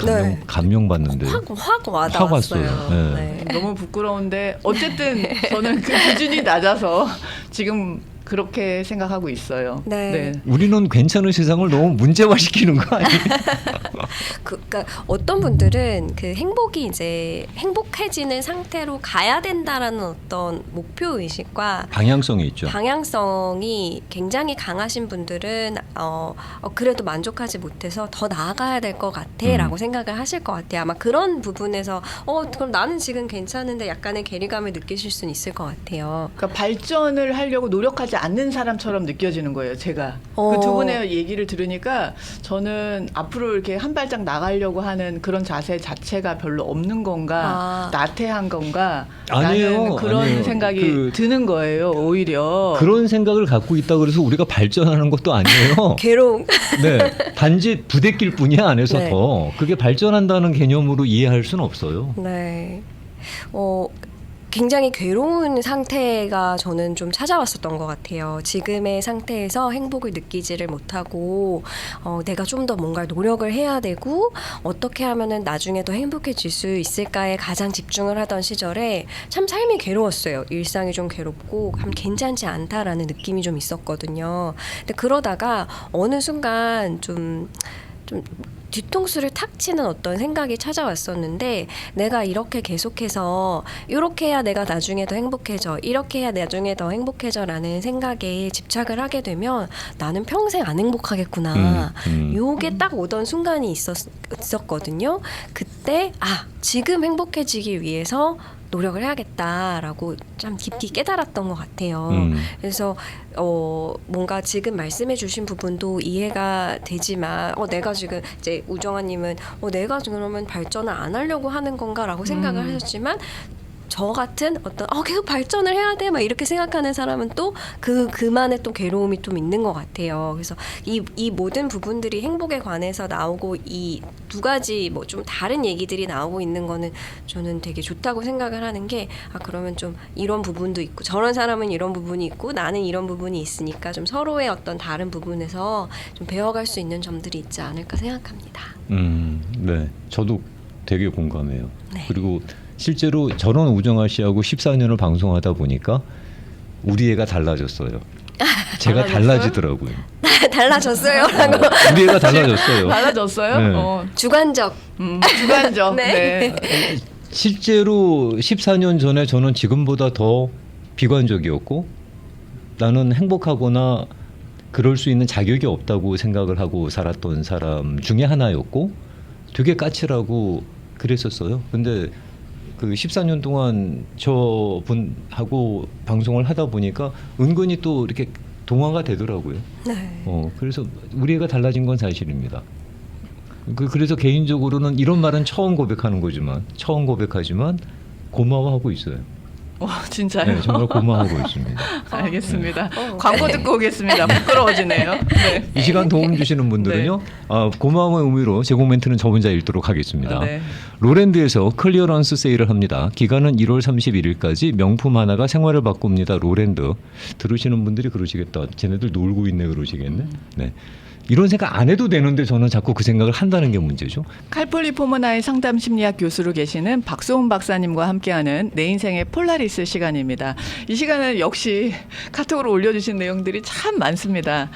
Speaker 2: 감명받는데
Speaker 3: 확 와닿았어요.
Speaker 2: 확 왔어요. 네.
Speaker 1: 너무 부끄러운데 어쨌든 저는 그 기준이 낮아서 지금 그렇게 생각하고 있어요.
Speaker 3: 네.
Speaker 2: 우리는 괜찮은 세상을 너무 문제화시키는 거 아니에요?
Speaker 3: 그러니까 어떤 분들은 그 행복이 이제 행복해지는 상태로 가야 된다라는 어떤 목표 의식과
Speaker 2: 방향성이 있죠.
Speaker 3: 방향성이 굉장히 강하신 분들은 그래도 만족하지 못해서 더 나아가야 될 것 같아라고 생각을 하실 것 같아요. 아마 그런 부분에서 그럼 나는 지금 괜찮은데 약간의 괴리감을 느끼실 수는 있을 것 같아요.
Speaker 1: 그러니까 발전을 하려고 노력하지 않는 사람처럼 느껴지는 거예요. 제가 그 두 분의 얘기를 들으니까 저는 앞으로 이렇게 한 발짝 나가려고 하는 그런 자세 자체가 별로 없는 건가, 나태한 건가
Speaker 2: 아니에요.
Speaker 1: 라는 그런
Speaker 2: 아니에요.
Speaker 1: 생각이 드는 거예요. 오히려
Speaker 2: 그런 생각을 갖고 있다 그래서 우리가 발전하는 것도 아니에요.
Speaker 3: 괴로움.
Speaker 2: 네, 단지 부대낄 뿐이야 안에서
Speaker 3: 네.
Speaker 2: 더 그게 발전한다는 개념으로 이해할 수는 없어요.
Speaker 3: 네. 굉장히 괴로운 상태가 저는 좀 찾아왔었던 것 같아요. 지금의 상태에서 행복을 느끼지를 못하고 내가 좀 더 뭔가 노력을 해야 되고 어떻게 하면은 나중에 더 행복해질 수 있을까에 가장 집중을 하던 시절에 참 삶이 괴로웠어요. 일상이 좀 괴롭고 괜찮지 않다라는 느낌이 좀 있었거든요. 근데 그러다가 어느 순간 좀 뒤통수를 탁 치는 어떤 생각이 찾아왔었는데 내가 이렇게 계속해서 이렇게 해야 내가 나중에 더 행복해져 이렇게 해야 나중에 더 행복해져 라는 생각에 집착을 하게 되면 나는 평생 안 행복하겠구나 요게 딱 오던 순간이 있었거든요. 그때 지금 행복해지기 위해서 노력을 해야겠다라고 참 깊이 깨달았던 것 같아요. 그래서 뭔가 지금 말씀해주신 부분도 이해가 되지만 내가 지금 이제 우정아님은 내가 그러면 발전을 안 하려고 하는 건가라고 생각을 하셨지만 저 같은 어떤 계속 발전을 해야 돼 막 이렇게 생각하는 사람은 또 그만의 또 괴로움이 좀 있는 것 같아요. 그래서 이 모든 부분들이 행복에 관해서 나오고 이 두 가지 뭐 좀 다른 얘기들이 나오고 있는 거는 저는 되게 좋다고 생각을 하는 게 그러면 좀 이런 부분도 있고 저런 사람은 이런 부분이 있고 나는 이런 부분이 있으니까 좀 서로의 어떤 다른 부분에서 좀 배워갈 수 있는 점들이 있지 않을까 생각합니다.
Speaker 2: 네, 저도 되게 공감해요.
Speaker 3: 네.
Speaker 2: 그리고 실제로 저런 우정아 씨하고 14년을 방송하다 보니까 우리 애가 달라졌어요. 제가 달라지더라고요.
Speaker 3: 달라졌어요? 라고.
Speaker 2: 우리 애가 달라졌어요.
Speaker 1: 달라졌어요?
Speaker 2: 네.
Speaker 3: 주관적.
Speaker 1: 주관적.
Speaker 3: 네.
Speaker 1: 네.
Speaker 2: 실제로 14년 전에 저는 지금보다 더 비관적이었고 나는 행복하거나 그럴 수 있는 자격이 없다고 생각을 하고 살았던 사람 중에 하나였고 되게 까칠하고 그랬었어요. 근데 그 14년 동안 저분하고 방송을 하다 보니까 은근히 또 이렇게 동화가 되더라고요.
Speaker 3: 네.
Speaker 2: 그래서 우리 애가 달라진 건 사실입니다. 그래서 개인적으로는 이런 말은 처음 고백하지만 고마워하고 있어요.
Speaker 1: 진짜요?
Speaker 2: 네, 정말 고마워하고 있습니다.
Speaker 1: 알겠습니다.
Speaker 3: 네.
Speaker 1: 광고 듣고 오겠습니다. 부끄러워지네요. 네.
Speaker 2: 이 시간 도움 주시는 분들은요. 고마움의 의미로 제공 멘트는 저 혼자 읽도록 하겠습니다.
Speaker 1: 네.
Speaker 2: 로랜드에서 클리어런스 세일을 합니다. 기간은 1월 31일까지 명품 하나가 생활을 바꿉니다. 로랜드. 들으시는 분들이 그러시겠다. 쟤네들 놀고 있네 그러시겠네. 네. 이런 생각 안 해도 되는데 저는 자꾸 그 생각을 한다는 게 문제죠.
Speaker 1: 칼폴리포머나의 상담 심리학 교수로 계시는 박소은 박사님과 함께하는 내 인생의 폴라리스 시간입니다. 이 시간은 역시 카톡으로 올려주신 내용들이 참 많습니다.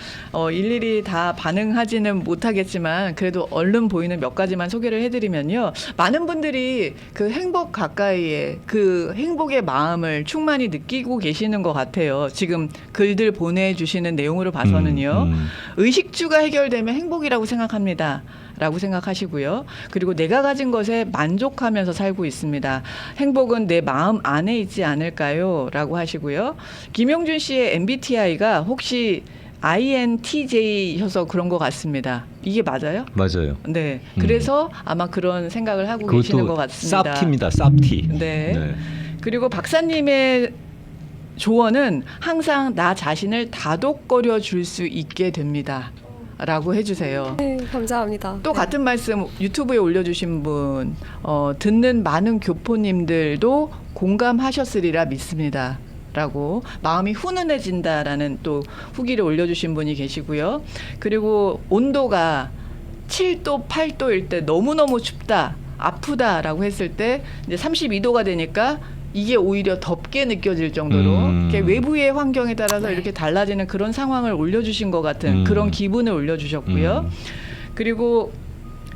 Speaker 1: 일일이 다 반응하지는 못하겠지만 그래도 얼른 보이는 몇 가지만 소개를 해드리면요. 많은 분들이 그 행복 가까이에 그 행복의 마음을 충만히 느끼고 계시는 것 같아요. 지금 글들 보내주시는 내용으로 봐서는요. 의식주가 해결되면 행복이라고 생각합니다. 라고 생각하시고요. 그리고 내가 가진 것에 만족하면서 살고 있습니다. 행복은 내 마음 안에 있지 않을까요? 라고 하시고요. 김용준 씨의 MBTI가 혹시 INTJ여서 그런 것 같습니다. 이게 맞아요?
Speaker 2: 맞아요.
Speaker 1: 네. 그래서 아마 그런 생각을 하고 계시는 것 같습니다.
Speaker 2: 쌉티입니다. 쌉티.
Speaker 1: 네. 그리고 박사님의 조언은 항상 나 자신을 다독거려 줄 수 있게 됩니다. 라고 해주세요.
Speaker 3: 네, 감사합니다.
Speaker 1: 또 같은 말씀 유튜브에 올려주신 분 듣는 많은 교포님들도 공감하셨으리라 믿습니다. 라고 마음이 훈훈해진다라는 또 후기를 올려주신 분이 계시고요. 그리고 온도가 7도, 8도일 때 너무너무 춥다, 아프다라고 했을 때 이제 32도가 되니까 이게 오히려 덥게 느껴질 정도로 이렇게 외부의 환경에 따라서 이렇게 달라지는 그런 상황을 올려주신 것 같은 그런 기분을 올려주셨고요. 그리고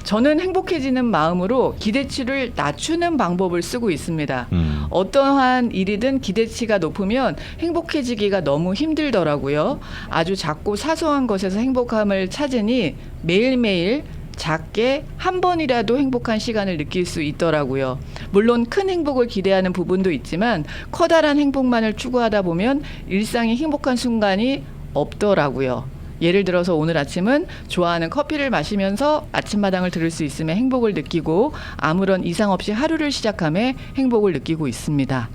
Speaker 1: 저는 행복해지는 마음으로 기대치를 낮추는 방법을 쓰고 있습니다. 어떠한 일이든 기대치가 높으면 행복해지기가 너무 힘들더라고요. 아주 작고 사소한 것에서 행복함을 찾으니 매일매일 작게 한 번이라도 행복한 시간을 느낄 수 있더라고요. 물론 큰 행복을 기대하는 부분도 있지만 커다란 행복만을 추구하다 보면 일상이 행복한 순간이 없더라고요. 예를 들어서 오늘 아침은 좋아하는 커피를 마시면서 아침마당을 들을 수 있음에 행복을 느끼고 아무런 이상 없이 하루를 시작함에 행복을 느끼고 있습니다.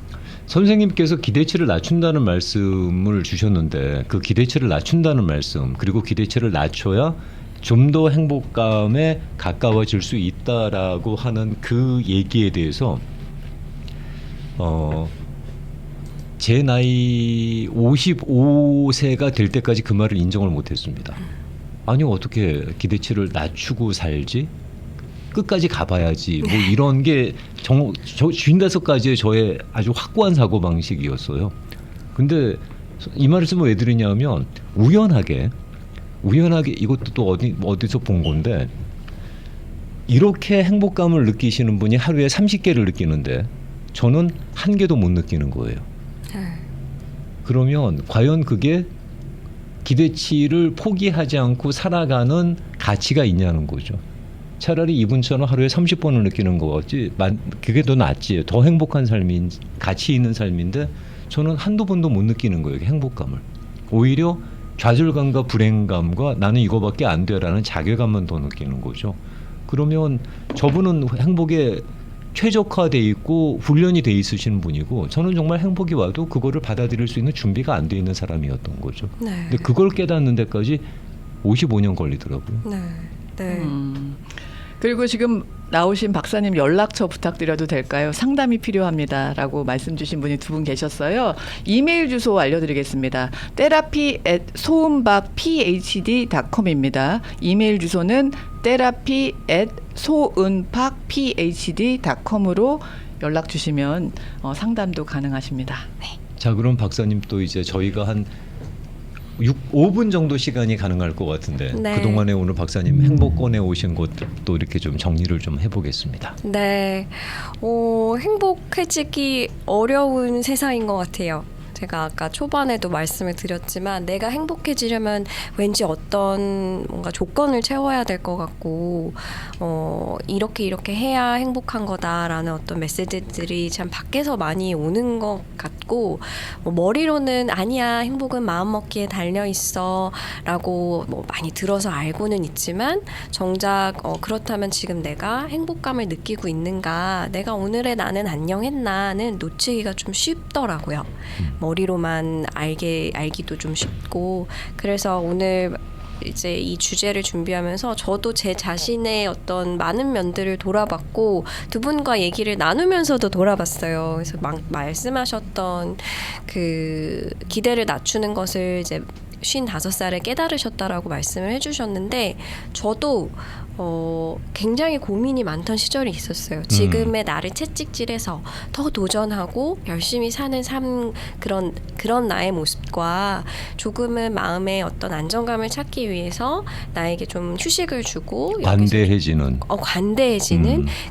Speaker 2: 선생님께서 기대치를 낮춘다는 말씀을 주셨는데 그 기대치를 낮춘다는 말씀 그리고 기대치를 낮춰야 좀 더 행복감에 가까워질 수 있다라고 하는 그 얘기에 대해서 제 나이 55세가 될 때까지 그 말을 인정을 못했습니다. 아니 어떻게 기대치를 낮추고 살지? 끝까지 가봐야지. 뭐 이런 게 저 55가지의 저의 아주 확고한 사고 방식이었어요. 근데 이 말씀을 왜 드리냐면 우연하게 이것도 또 어디서 본 건데 이렇게 행복감을 느끼시는 분이 하루에 30개를 느끼는데 저는 한 개도 못 느끼는 거예요. 그러면 과연 그게 기대치를 포기하지 않고 살아가는 가치가 있냐는 거죠. 차라리 이분처럼 하루에 30번을 느끼는 거지 그게 더 낫지. 더 행복한 삶인 가치 있는 삶인데 저는 한두 번도 못 느끼는 거예요. 행복감을. 오히려 좌절감과 불행감과 나는 이거밖에 안 돼라는 자괴감만 더 느끼는 거죠. 그러면 저분은 행복에 최적화돼 있고 훈련이 돼 있으신 분이고 저는 정말 행복이 와도 그거를 받아들일 수 있는 준비가 안 돼 있는 사람이었던 거죠.
Speaker 3: 네.
Speaker 2: 근데 그걸 깨닫는 데까지 55년 걸리더라고요.
Speaker 3: 네. 네.
Speaker 1: 그리고 지금 나오신 박사님 연락처 부탁드려도 될까요? 상담이 필요합니다라고 말씀 주신 분이 두 분 계셨어요. 이메일 주소 알려드리겠습니다. therapy@soun박phd.com입니다. 이메일 주소는 therapy@soun박phd.com으로 연락 주시면 상담도 가능하십니다. 네.
Speaker 2: 자, 그럼 박사님 또 이제 저희가 한 5분 정도 시간이 가능할 것 같은데
Speaker 3: 네.
Speaker 2: 그동안에 오늘 박사님 행복권에 오신 것도 이렇게 좀 정리를 좀 해보겠습니다.
Speaker 3: 네. 행복해지기 어려운 세상인 것 같아요. 제가 아까 초반에도 말씀을 드렸지만 내가 행복해지려면 왠지 어떤 뭔가 조건을 채워야 될 것 같고 이렇게 해야 행복한 거다라는 어떤 메시지들이 참 밖에서 많이 오는 것 같고 머리로는 아니야 행복은 마음먹기에 달려있어 라고 많이 들어서 알고는 있지만 정작 그렇다면 지금 내가 행복감을 느끼고 있는가 내가 오늘의 나는 안녕했나는 놓치기가 좀 쉽더라고요. 머리로만 알기도 좀 쉽고 그래서 오늘 이제 이 주제를 준비하면서 저도 제 자신의 어떤 많은 면들을 돌아봤고 두 분과 얘기를 나누면서도 돌아봤어요. 그래서 말씀하셨던 그 기대를 낮추는 것을 이제 55살에 깨달으셨다라고 말씀을 해주셨는데 저도 굉장히 고민이 많던 시절이 있었어요. 지금의 나를 채찍질해서 더 도전하고 열심히 사는 삶 그런 나의 모습과 조금은 마음의 어떤 안정감을 찾기 위해서 나에게 좀 휴식을 주고
Speaker 2: 관대해지는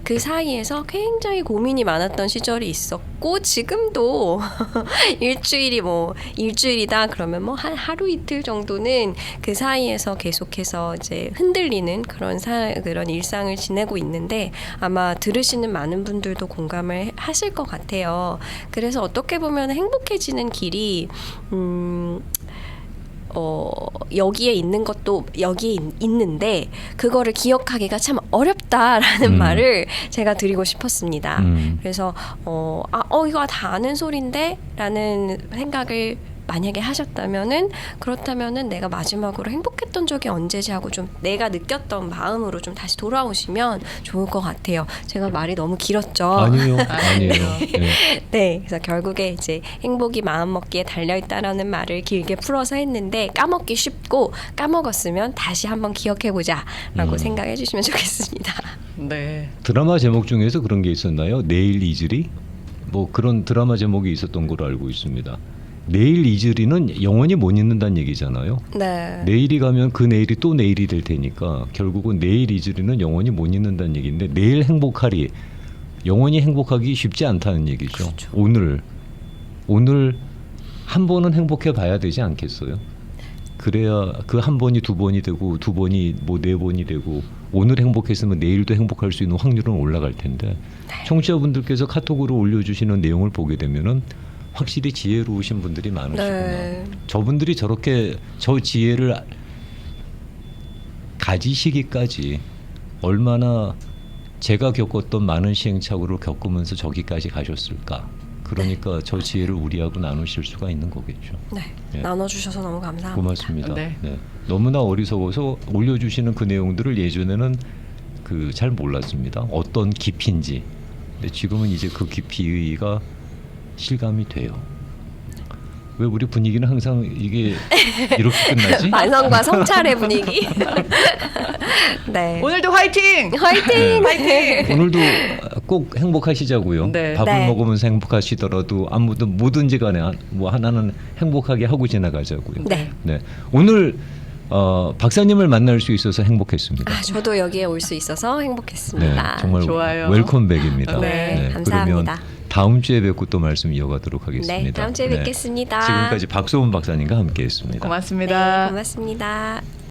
Speaker 3: 그 사이에서 굉장히 고민이 많았던 시절이 있었고 지금도 일주일이다 그러면 한 하루 이틀 정도는 그 사이에서 계속해서 이제 흔들리는 그런 일상을 지내고 있는데 아마 들으시는 많은 분들도 공감을 하실 것 같아요. 그래서 어떻게 보면 행복해지는 길이 여기에 있는 것도 여기에 있는데 그거를 기억하기가 참 어렵다라는 말을 제가 드리고 싶었습니다. 그래서 이거 다 아는 소린데 라는 생각을 만약에 하셨다면은 그렇다면은 내가 마지막으로 행복했던 적이 언제지 하고 좀 내가 느꼈던 마음으로 좀 다시 돌아오시면 좋을 것 같아요. 제가 말이 너무 길었죠.
Speaker 2: 아니에요.
Speaker 3: 네, 그래서 결국에 이제 행복이 마음먹기에 달려있다라는 말을 길게 풀어서 했는데 까먹기 쉽고 까먹었으면 다시 한번 기억해보자라고 생각해 주시면 좋겠습니다.
Speaker 1: 네.
Speaker 2: 드라마 제목 중에서 그런 게 있었나요? 내일 잊으리? 뭐 그런 드라마 제목이 있었던 걸로 알고 있습니다. 내일 잊으리는 영원히 못 잊는다는 얘기잖아요.
Speaker 3: 네.
Speaker 2: 내일이 가면 그 내일이 또 내일이 될 테니까 결국은 내일 잊으리는 영원히 못 잊는다는 얘기인데 내일 행복하리 영원히 행복하기 쉽지 않다는 얘기죠.
Speaker 3: 그렇죠.
Speaker 2: 오늘 한 번은 행복해 봐야 되지 않겠어요? 그래야 그 한 번이 두 번이 되고 두 번이 네 번이 되고 오늘 행복했으면 내일도 행복할 수 있는 확률은 올라갈 텐데 청취자분들께서 카톡으로 올려주시는 내용을 보게 되면은 확실히 지혜로우신 분들이 많으시구나.
Speaker 3: 네.
Speaker 2: 저분들이 저렇게 저 지혜를 가지시기까지 얼마나 제가 겪었던 많은 시행착오를 겪으면서 저기까지 가셨을까. 그러니까 저 지혜를 우리하고 나누실 수가 있는 거겠죠.
Speaker 3: 네.
Speaker 2: 네.
Speaker 3: 나눠주셔서 너무 감사합니다.
Speaker 2: 고맙습니다.
Speaker 1: 네.
Speaker 2: 네. 너무나 어리석어서 올려주시는 그 내용들을 예전에는 잘 몰랐습니다. 어떤 깊이인지. 근데 지금은 이제 그 깊이가 실감이 돼요. 왜 우리 분위기는 항상 이게 이렇게 끝나지?
Speaker 3: 만성과 성찰의 분위기. 네.
Speaker 1: 오늘도 화이팅!
Speaker 3: 화이팅!
Speaker 1: 화이팅!
Speaker 2: 오늘도 꼭 행복하시자고요.
Speaker 1: 네.
Speaker 2: 밥을
Speaker 3: 네.
Speaker 2: 먹으면서 행복하시더라도 아무도 뭐든지 간에 뭐 하나는 행복하게 하고 지나가자고요.
Speaker 3: 네.
Speaker 2: 네. 오늘 박사님을 만날 수 있어서 행복했습니다.
Speaker 3: 아, 저도 여기에 올 수 있어서
Speaker 2: 네,
Speaker 3: 행복했습니다.
Speaker 2: 정말
Speaker 1: 좋아요.
Speaker 2: 웰컴백입니다.
Speaker 3: 네, 감사합니다.
Speaker 2: 그러면 다음 주에 뵙고 또 말씀 이어가도록 하겠습니다.
Speaker 3: 네, 다음 주에 뵙겠습니다.
Speaker 2: 지금까지 박소은 박사님과 함께했습니다.
Speaker 1: 고맙습니다.
Speaker 3: 네, 고맙습니다.